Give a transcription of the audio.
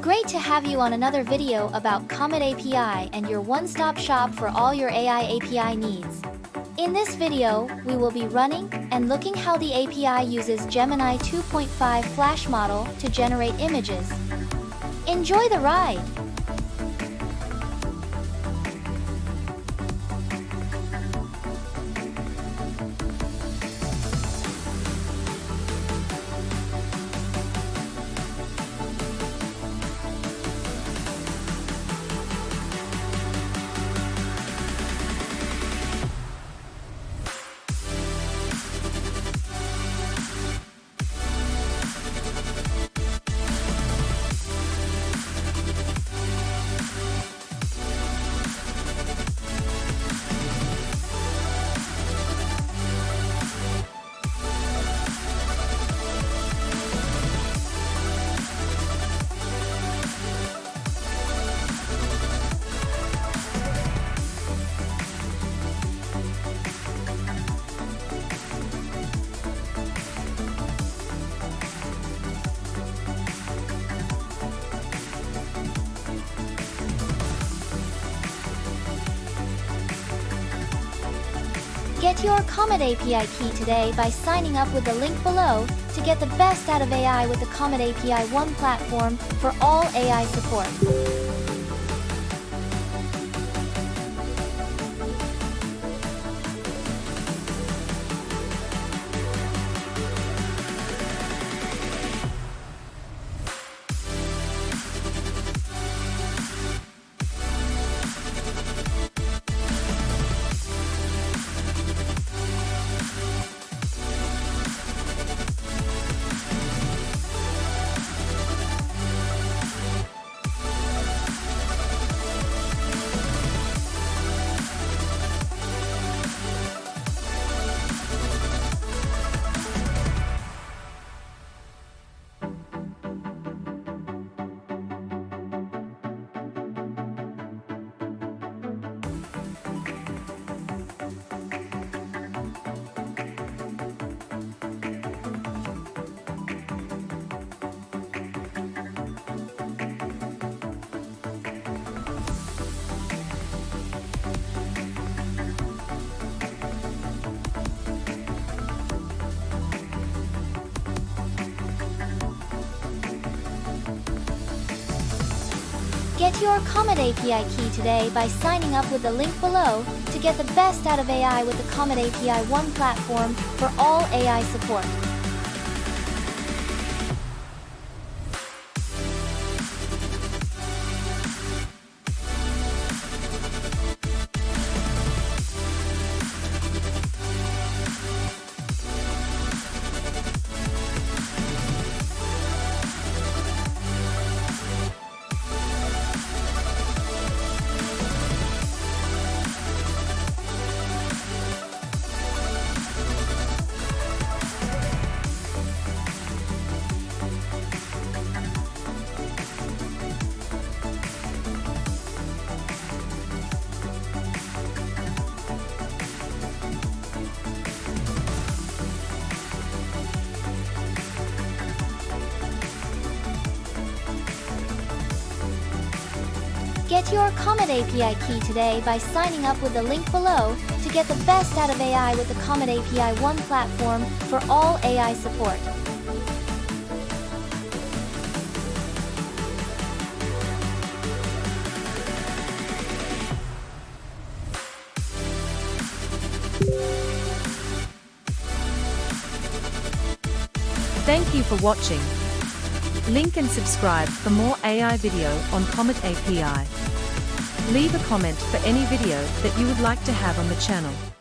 Great to have you on another video about CometAPI and your one-stop shop for all your AI API needs. In this video, we will be running and looking how the API uses Gemini 2.5 Flash model to generate images. Enjoy the ride! Get your CometAPI key today by signing up with the link below to get the best out of AI with the CometAPI One platform for all AI support. Get your CometAPI key today by signing up with the link below to get the best out of AI with the CometAPI One platform for all AI support. Get your CometAPI key today by signing up with the link below to get the best out of AI with the CometAPI One platform for all AI support. Thank you for watching. Link and subscribe for more AI video on CometAPI. Leave a comment for any video that you would like to have on the channel.